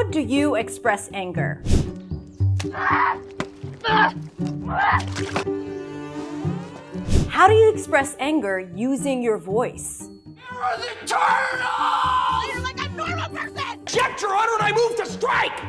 How do you express anger? How do you express anger using your voice? You're the turtle! You're like a normal person! Get your honor and I move to strike!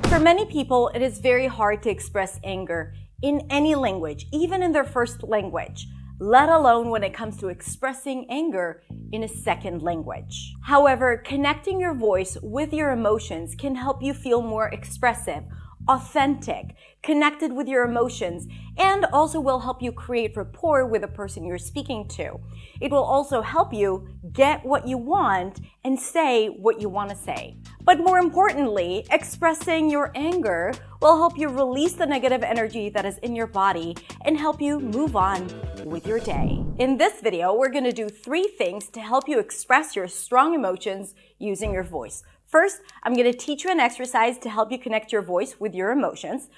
For many people, it is very hard to express anger in any language, even in their first language, let alone when it comes to expressing anger in a second language. However, connecting your voice with your emotions can help you feel more expressive, authentic, connected with your emotions, and also will help you create rapport with the person you're speaking to. It will also help you get what you want and say what you want to say. But more importantly, expressing your anger will help you release the negative energy that is in your body and help you move on with your day. In this video, we're going to do 3 things to help you express your strong emotions using your voice. First, I'm going to teach you an exercise to help you connect your voice with your emotions.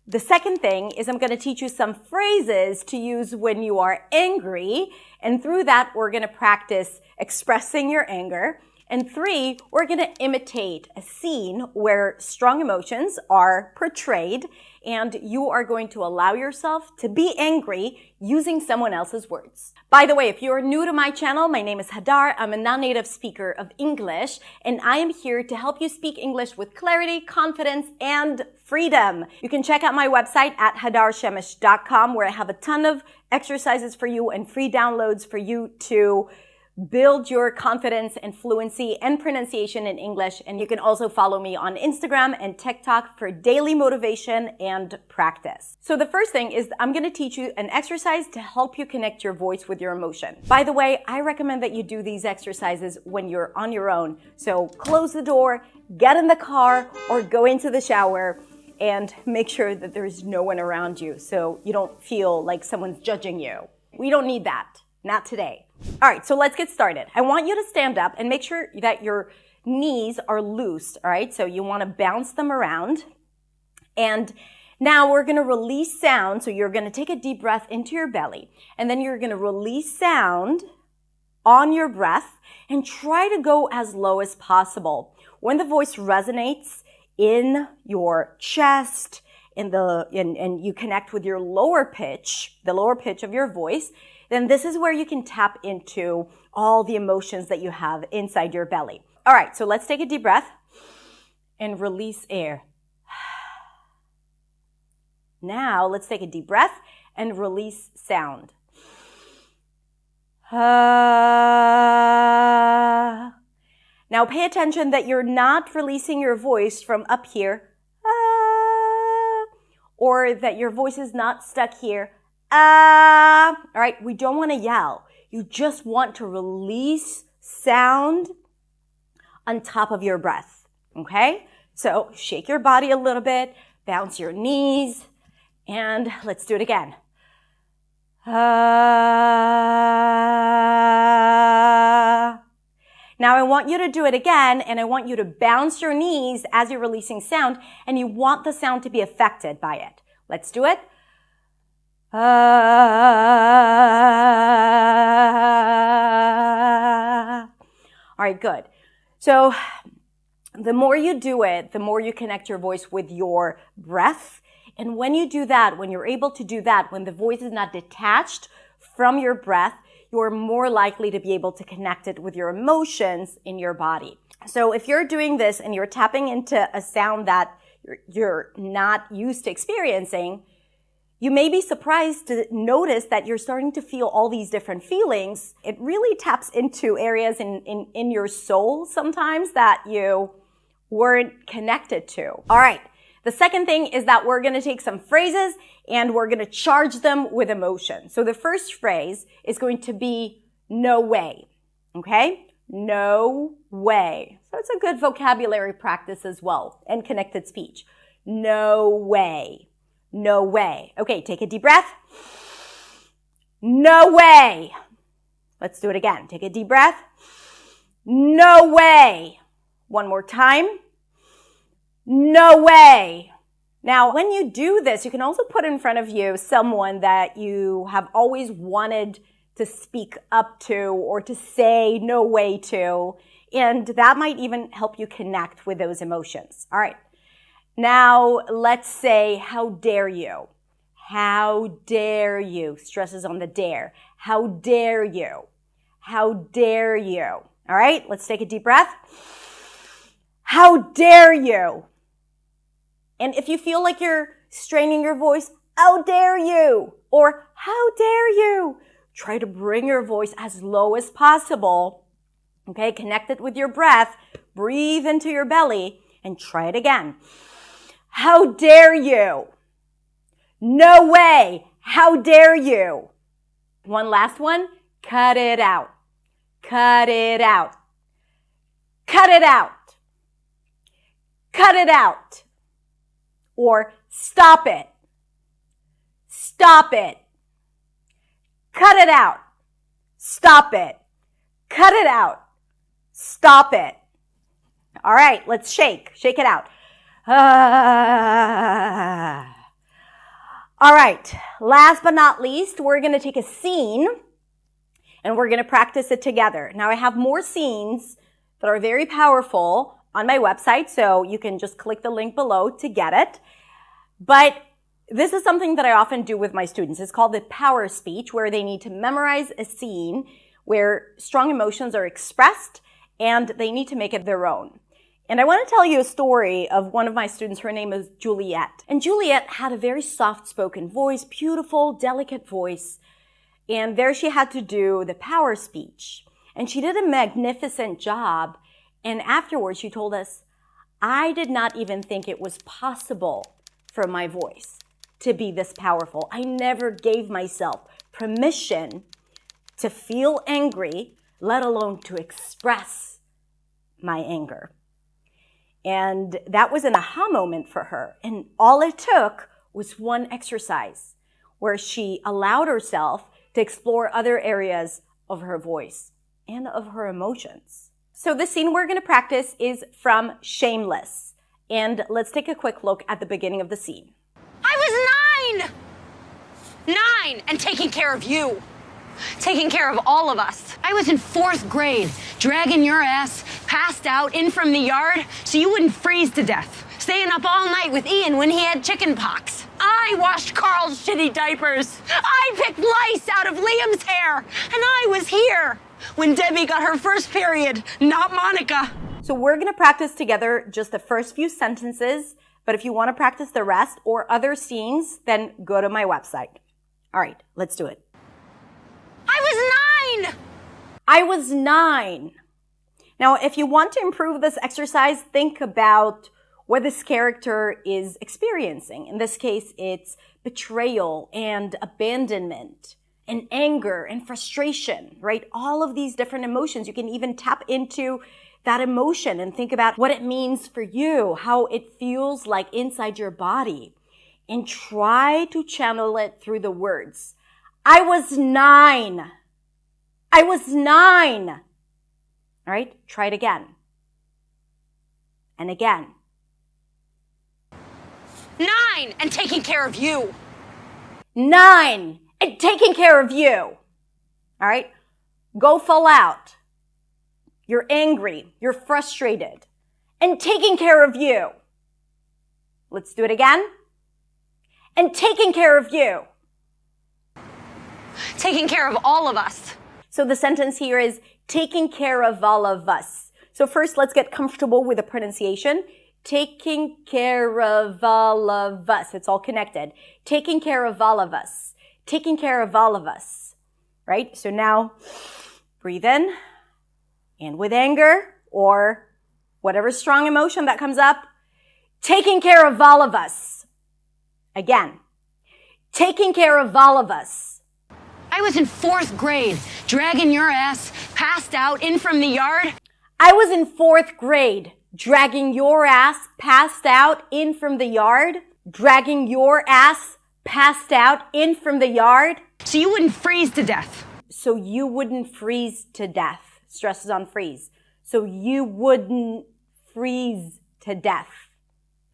The second thing is I'm going to teach you some phrases to use when you are angry. And through that, we're going to practice expressing your anger. And 3, we're going to imitate a scene where strong emotions are portrayed and you are going to allow yourself to be angry using someone else's words. By the way, if you're new to my channel, my name is Hadar. I'm a non-native speaker of English, and I am here to help you speak English with clarity, confidence, and freedom. You can check out my website at hadarshemesh.com, where I have a ton of exercises for you and free downloads for you to build your confidence and fluency and pronunciation in English. And you can also follow me on Instagram and TikTok for daily motivation and practice. So the first thing is I'm going to teach you an exercise to help you connect your voice with your emotion. By the way, I recommend that you do these exercises when you're on your own. So close the door, get in the car, or go into the shower and make sure that there's no one around you so you don't feel like someone's judging you. We don't need that. Not today. All right, so let's get started. I want you to stand up and make sure that your knees are loose, all right? So you want to bounce them around. And now we're going to release sound. So you're going to take a deep breath into your belly. And then you're going to release sound on your breath and try to go as low as possible. When the voice resonates in your chest, and you connect with your lower pitch, the lower pitch of your voice, then this is where you can tap into all the emotions that you have inside your belly. All right, so let's take a deep breath and release air. Now, let's take a deep breath and release sound. Now, pay attention that you're not releasing your voice from up here, or that your voice is not stuck here. All right, we don't want to yell. You just want to release sound on top of your breath, okay? So shake your body a little bit, bounce your knees, and let's do it again. Now I want you to do it again, and I want you to bounce your knees as you're releasing sound, and you want the sound to be affected by it. Let's do it. All right, good. So the more you do it, the more you connect your voice with your breath. And when you do that, when you're able to do that, when the voice is not detached from your breath, you're more likely to be able to connect it with your emotions in your body. So if you're doing this and you're tapping into a sound that you're not used to experiencing, you may be surprised to notice that you're starting to feel all these different feelings. It really taps into areas in your soul sometimes that you weren't connected to. All right. The second thing is that we're going to take some phrases and we're going to charge them with emotion. So the first phrase is going to be no way. Okay? No way. So it's a good vocabulary practice as well and connected speech. No way. No way. Okay, take a deep breath. No way. Let's do it again. Take a deep breath. No way. One more time. No way. Now, when you do this, you can also put in front of you someone that you have always wanted to speak up to or to say no way to. And that might even help you connect with those emotions. All right. Now, let's say, how dare you? How dare you? Stress is on the dare. How dare you? How dare you? All right, let's take a deep breath. How dare you? And if you feel like you're straining your voice, how dare you? Or how dare you? Try to bring your voice as low as possible. Okay, connect it with your breath. Breathe into your belly and try it again. How dare you? No way. How dare you? One last one. Cut it out. Cut it out. Cut it out. Cut it out. Or stop it. Stop it. Cut it out. Stop it. Cut it out. Stop it. All right, let's shake. Shake it out. All right, last but not least, we're going to take a scene and we're going to practice it together. Now, I have more scenes that are very powerful on my website, so you can just click the link below to get it. But this is something that I often do with my students. It's called the power speech, where they need to memorize a scene where strong emotions are expressed and they need to make it their own. And I want to tell you a story of one of my students. Her name is Juliet. And Juliet had a very soft-spoken voice, beautiful, delicate voice. And there she had to do the power speech. And she did a magnificent job. And afterwards, she told us, I did not even think it was possible for my voice to be this powerful. I never gave myself permission to feel angry, let alone to express my anger. And that was an aha moment for her. And all it took was one exercise where she allowed herself to explore other areas of her voice and of her emotions. So the scene we're going to practice is from Shameless. And let's take a quick look at the beginning of the scene. I was 9 and taking care of you. Taking care of all of us. I was in 4th grade, dragging your ass passed out in from the yard so you wouldn't freeze to death. Staying up all night with Ian when he had chicken pox. I washed Carl's shitty diapers. I picked lice out of Liam's hair. And I was here when Debbie got her first period, not Monica. So we're going to practice together just the first few sentences. But if you want to practice the rest or other scenes, then go to my website. All right, let's do it. I was 9! I was 9. Now, if you want to improve this exercise, think about what this character is experiencing. In this case, it's betrayal and abandonment and anger and frustration, right? All of these different emotions. You can even tap into that emotion and think about what it means for you, how it feels like inside your body, and try to channel it through the words. I was 9. I was 9. All right, try it again. And again. 9 and taking care of you. 9 and taking care of you. All right, go full out. You're angry. You're frustrated. And taking care of you. Let's do it again. And taking care of you. Taking care of all of us. So the sentence here is taking care of all of us. So first, let's get comfortable with the pronunciation. Taking care of all of us. It's all connected. Taking care of all of us. Taking care of all of us. Right? So now, breathe in. And with anger or whatever strong emotion that comes up, taking care of all of us. Again, taking care of all of us. I was in 4th grade, dragging your ass passed out in from the yard. I was in 4th grade, dragging your ass passed out in from the yard. Dragging your ass passed out in from the yard. So you wouldn't freeze to death. So you wouldn't freeze to death. Stress is on freeze. So you wouldn't freeze to death.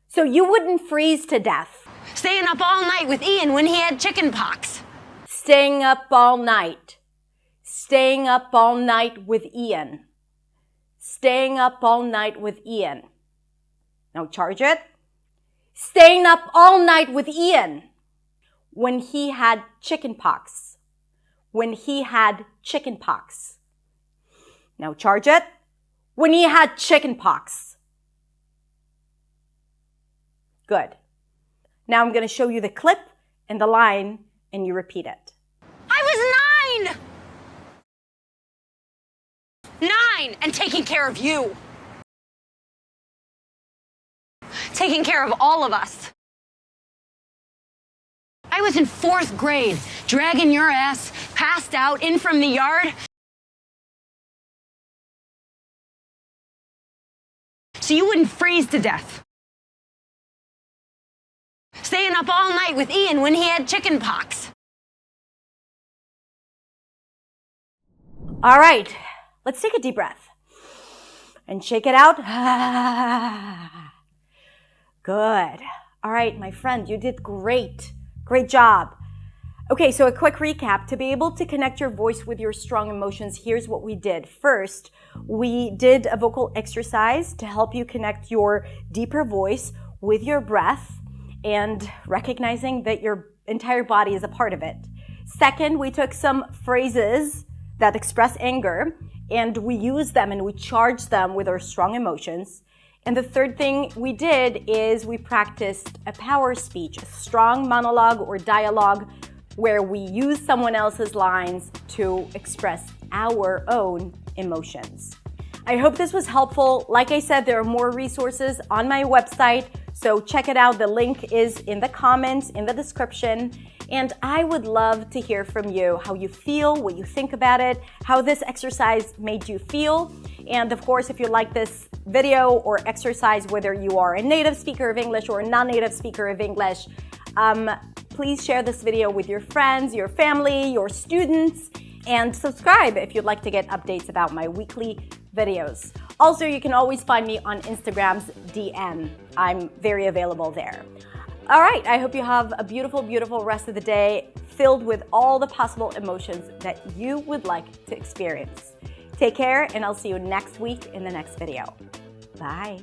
So you wouldn't freeze to death. Staying up all night with Ian when he had chicken pox. Staying up all night. Staying up all night with Ian. Staying up all night with Ian. Now charge it. Staying up all night with Ian. When he had chicken pox. When he had chicken pox. Now charge it. When he had chicken pox. Good. Now I'm going to show you the clip and the line, and you repeat it. I was 9! 9 and taking care of you. Taking care of all of us. I was in 4th grade, dragging your ass, passed out, in from the yard. So you wouldn't freeze to death. Staying up all night with Ian when he had chicken pox. All right, let's take a deep breath and shake it out. Good. All right, my friend, you did great. Great job. Okay, so a quick recap. To be able to connect your voice with your strong emotions, here's what we did. First, we did a vocal exercise to help you connect your deeper voice with your breath and recognizing that your entire body is a part of it. Second, we took some phrases that express anger and we used them and we charged them with our strong emotions. And the third thing we did is we practiced a power speech, a strong monologue or dialogue where we use someone else's lines to express our own emotions. I hope this was helpful. Like I said, there are more resources on my website, so check it out. The link is in the comments, in the description. And I would love to hear from you, how you feel, what you think about it, how this exercise made you feel. And of course, if you like this video or exercise, whether you are a native speaker of English or a non-native speaker of English, please share this video with your friends, your family, your students, and subscribe if you'd like to get updates about my weekly videos. Also, you can always find me on Instagram's DM. I'm very available there. All right, I hope you have a beautiful, beautiful rest of the day filled with all the possible emotions that you would like to experience. Take care, and I'll see you next week in the next video. Bye.